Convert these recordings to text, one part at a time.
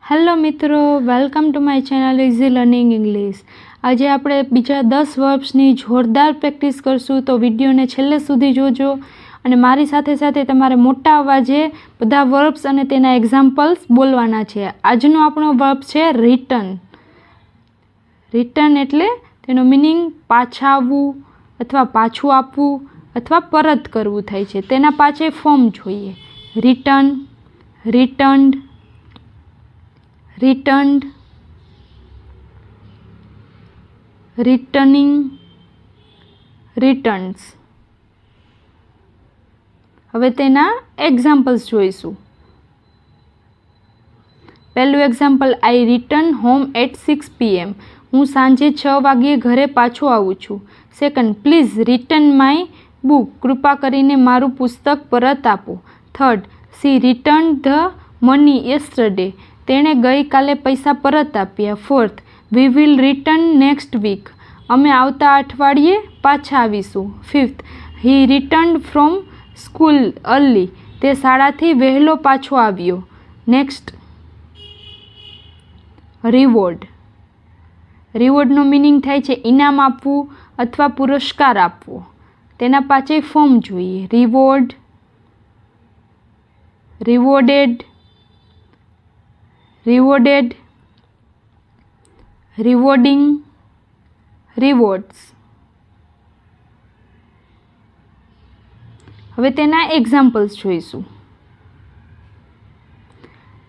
Hello મિત્રો, welcome to my channel easy learning English. આજે આપણે બીજા 10 વર્બ્સની જોરદાર પ્રેક્ટિસ કરશું, તો વિડીયોને છેલ્લે સુધી જોજો અને મારી સાથે સાથે તમારે મોટા અવાજે બધા વર્બ્સ અને તેના એક્ઝામ્પલ્સ બોલવાના છે. આજનો આપણો વર્બ છે રિટર્ન. રિટર્ન એટલે તેનો મિનિંગ પાછા આવવું અથવા પાછું આપવું અથવા પરત કરવું થાય છે. તેના પાછળ ફોર્મ જોઈએ: return, returned, returned, returning, returns. હવે તેના એક્ઝામ્પલ્સ જોઈશું. પહેલું example: I return home at 6 PM. હું સાંજે 6 વાગ્યે ઘરે પાછો આવું છું. Second: please return my book. કૃપા કરીને મારું પુસ્તક પરત આપો. Third: she return the money yesterday. તેણે ગઈકાલે પૈસા પરત આપ્યા. Fourth: we will return next week. અમે આવતા અઠવાડિયે પાછા આવીશું. Fifth: he return from school early. તે શાળાથી વહેલો પાછો આવ્યો. Next, reward. રિવોર્ડનો મિનિંગ થાય છે ઇનામ આપવું અથવા પુરસ્કાર આપવો. તેના પાછળ ફોર્મ જોઈએ: રિવોર્ડ, રિવોર્ડેડ, rewarded, rewarding, rewards. હવે તેના એક્ઝામ્પલ્સ જોઈશું.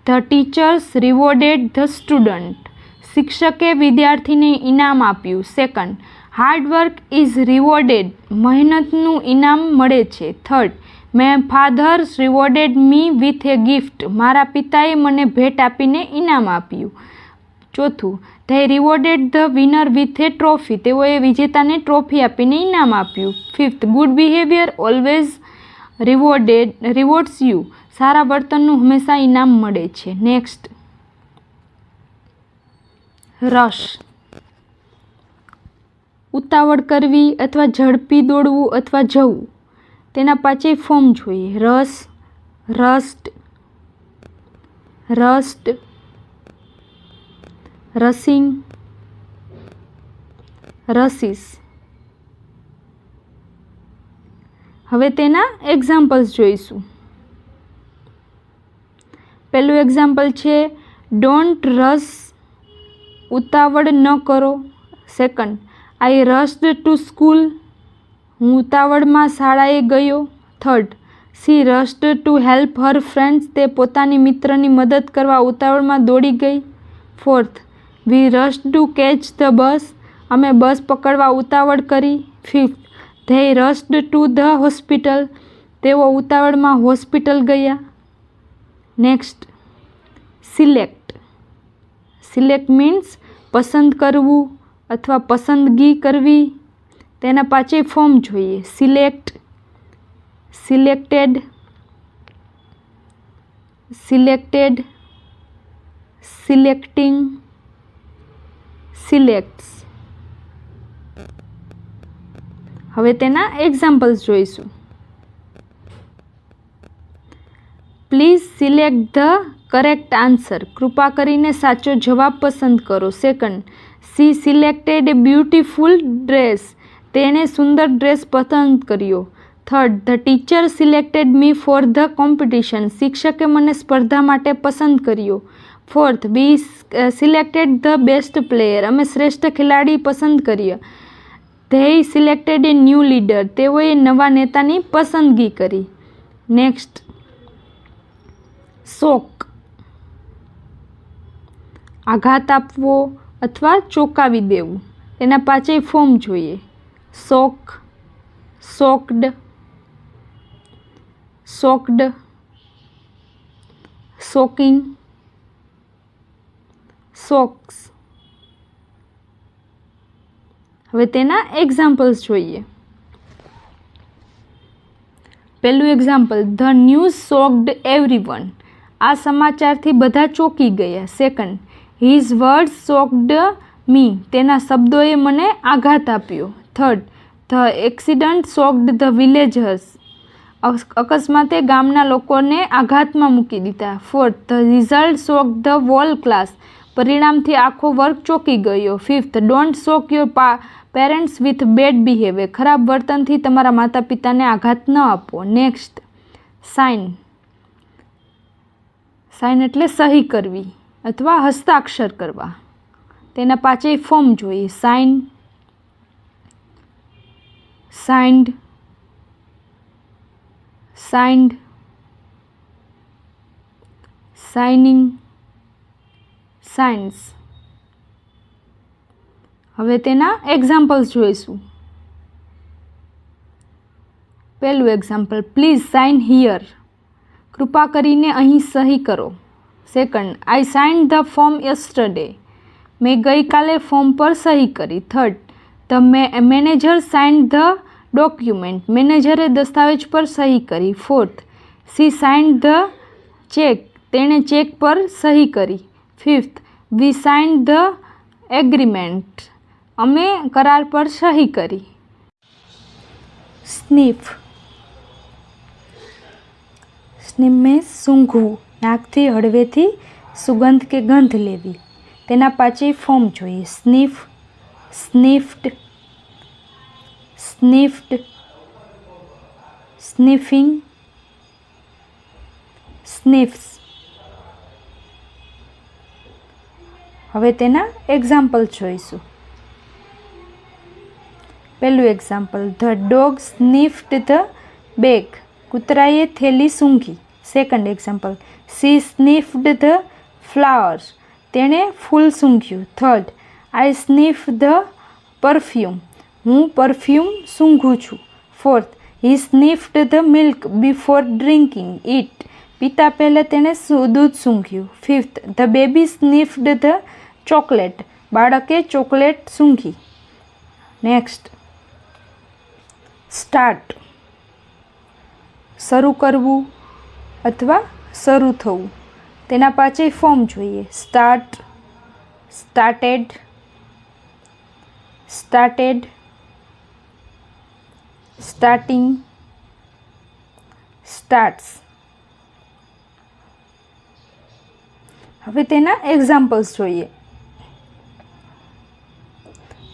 The teachers rewarded the student. શિક્ષકે વિદ્યાર્થીને ઇનામ આપ્યું. Second: hard work is rewarded. મહેનતનું ઇનામ મળે છે. Third: my father rewarded me with a gift. મારા પિતાએ મને ભેટ આપીને ઇનામ આપ્યું. ચોથું: they rewarded the winner with a trophy. તેઓએ વિજેતાને ટ્રોફી આપીને ઇનામ આપ્યું. Fifth: good behaviour always rewards you. સારા વર્તનનું હંમેશા ઇનામ મળે છે. Next, rush. ઉતાવળ કરવી અથવા ઝડપી દોડવું અથવા જવું. તેના પાછળ ફોર્મ જોઈએ: રસ, રસ્ટ, રસ્ટ, રસિંગ, રસીસ. હવે તેના એક્ઝામ્પલ્સ જોઈશું. પહેલું એક્ઝામ્પલ છે ડોન્ટ રશ. ઉતાવળ ન કરો. Second: I rushed to school. હું ઉતાવળમાં શાળાએ ગયો. Third: she rushed to help her friends. તે પોતાની મિત્રની મદદ કરવા ઉતાવળમાં દોડી ગઈ. Fourth: we rushed to catch the bus. અમે બસ પકડવા ઉતાવળ કરી. Fifth: they rushed to the hospital. તેઓ ઉતાવળમાં હોસ્પિટલ ગયા. Next, select. સિલેક્ટ મીન્સ પસંદ કરવું અથવા પસંદગી કરવી. તેના પાછળ ફોર્મ જોઈએ: select, selected, selected, selecting, selects. હવે તેના એક્ઝામ્પલ્સ જોઈશું. Please select the correct answer. કૃપા કરીને સાચો જવાબ પસંદ કરો. Second: she selected a beautiful dress. તેણે સુંદર ડ્રેસ પસંદ કર્યો. Third: the teacher selected me for the competition. શિક્ષકે મને સ્પર્ધા માટે પસંદ કર્યો. Fourth: we selected the best player. અમે શ્રેષ્ઠ ખેલાડી પસંદ કર્યા. They selected a new leader. તેઓએ નવા નેતાની પસંદગી કરી. Next, shock. આઘાત આપવો અથવા ચોંકાવી દેવું. તેના પાછળ ફોર્મ જોઈએ: shock, shocked, shocked, shocking, shocks. હવે તેના એક્ઝામ્પલ્સ જોઈએ. પહેલું example: the news shocked everyone. આ સમાચારથી બધા ચોંકી ગયા. Second: his words shocked me. તેના શબ્દોએ મને આઘાત આપ્યો. Third: the accident shocked the villagers. અકસ્માતે ગામના લોકોને આઘાતમાં મૂકી દીધા. 4th, the result shock the whole class. પરિણામથી આખો વર્ગ ચોંકી ગયો. 5th, don't shock your parents with bad behaviour. ખરાબ વર્તનથી તમારા માતા પિતાને આઘાત ન આપો. Next, sign. સાઇન એટલે સહી કરવી અથવા હસ્તાક્ષર કરવા. તેના પાછળ ફોર્મ જોઈએ. Sign, signed, signed, signing, signs. હવે તેના એક્ઝામ્પલ્સ જોઈશું. પહેલું એક્ઝામ્પલ, પ્લીઝ સાઇન હિયર. કૃપા કરીને અહીં સહી કરો. Second, I signed the form yesterday. મેં ગઈકાલે ફોર્મ પર સહી કરી. Third, the manager signed the document. મેનેજરે દસ્તાવેજ પર સહી કરી. Fourth, she signed the cheque. તેણે ચેક પર સહી કરી. Fifth, we signed the agreement. અમે કરાર પર સહી કરી. સ્નીફ. સ્નીફ મીન્સ સૂંઘવું, નાકથી હળવેથી સુગંધ કે ગંધ લેવી. તેના પાછળ ફોર્મ જોઈએ. સ્નીફ, સ્નીફ્ડ, સ્નીફ્ડ, સ્નીફિંગ, સ્નીફ્સ. હવે તેના એક્ઝામ્પલ જોઈશું. પહેલું example, the dog sniffed the bag. કૂતરાએ થેલી સૂંઘી. Second example, she sniffed the flowers. તેણે ફૂલ સૂંઘ્યું. Third, I sniff the perfume. હું પરફ્યુમ સૂંઘું છું. Fourth, he sniffed the milk before drinking it. પીતા પહેલાં તેણે દૂધ સૂંઘ્યું. Fifth, the baby sniffed the chocolate. બાળકે ચોકલેટ સૂંઘી. Next, start. શરૂ કરવું અથવા શરૂ થવું. તેના પાછળ ફોર્મ જોઈએ. Start, started, started, starting, starts. હવે તેના એક્ઝામ્પલ્સ જોઈએ.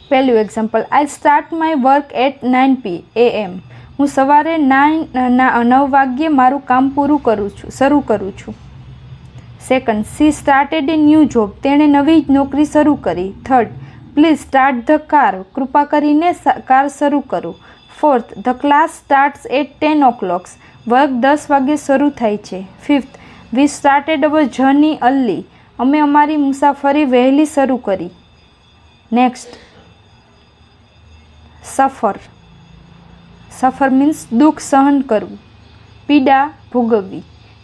પહેલું example, I start my work at 9 AM. હું સવારે 9 વાગ્યે મારું કામ શરૂ કરું છું. Second, she started a new job. તેણે નવી નોકરી શરૂ કરી. Third, please start the car. કૃપા કરીને કાર શરૂ કરો. Fourth, the class starts at 10 o'clock. વર્ગ 10 વાગ્યે શરૂ થાય છે. Fifth, we started our journey early. અમે અમારી મુસાફરી વહેલી શરૂ કરી. નેક્સ્ટ, સફર. સફર મીન્સ દુઃખ સહન કરવું, પીડા ભોગવવી.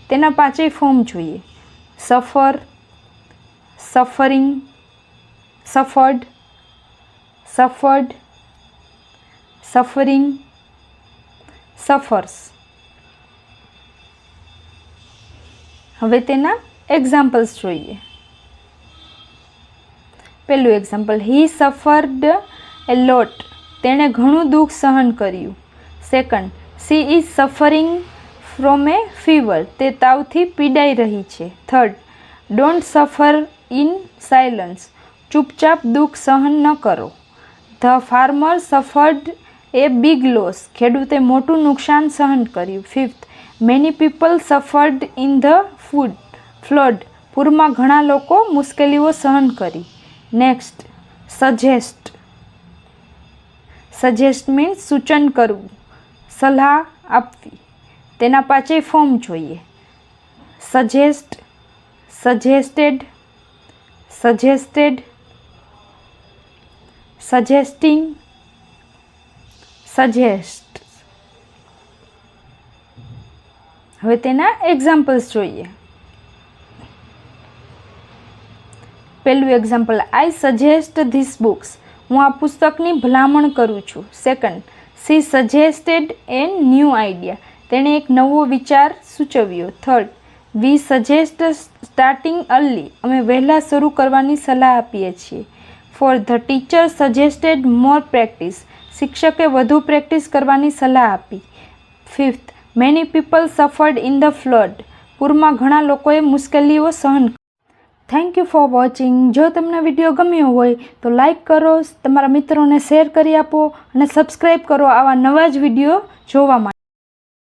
તેના પાછળ ફોર્મ જોઈએ. સફર, suffering, suffered, suffered, suffering, suffers. હવે તેના એક્ઝામ્પલ્સ જોઈએ. પહેલું એક્ઝામ્પલ, હી સફર્ડ એ લોટ. તેણે ઘણું દુઃખ સહન કર્યું. Second, she is suffering from a fever. તે તાવથી પીડાઈ રહી છે. Third, don't suffer in silence. ચૂપચાપ દુઃખ સહન ન કરો. The farmer suffered a big loss. ખેડૂતે મોટું નુકસાન સહન કર્યું. Fifth, many people suffered in the flood. પૂરમાં ઘણા લોકો મુશ્કેલીઓ સહન કરી. Next, suggest. સજેસ્ટ મીન્સ સૂચન કરવું, સલાહ આપવી. તેના પાછળ ફોર્મ જોઈએ. Suggest, suggested, suggested, suggesting, suggest. હવે તેના એક્ઝામ્પલ્સ જોઈએ. પહેલું example, I suggest this books. હું આ પુસ્તકની ભલામણ કરું છું. Second, she suggested a new idea. તેણે એક નવો વિચાર સૂચવ્યો. Third, we suggest starting early. અમે વહેલા શરૂ કરવાની સલાહ આપીએ છીએ. Fourth, the teacher suggested more practice. શિક્ષકે વધુ પ્રેક્ટિસ કરવાની સલાહ આપી. Fifth, many people suffered in the flood. પૂરમાં ઘણા લોકોએ મુશ્કેલીઓ સહન. Thank you for watching. જો તમને વિડીયો ગમ્યો હોય તો લાઈક કરો, તમારા મિત્રોને શેર કરી આપો અને સબસ્ક્રાઈબ કરો આવા નવા જ વિડીયો જોવા માટે.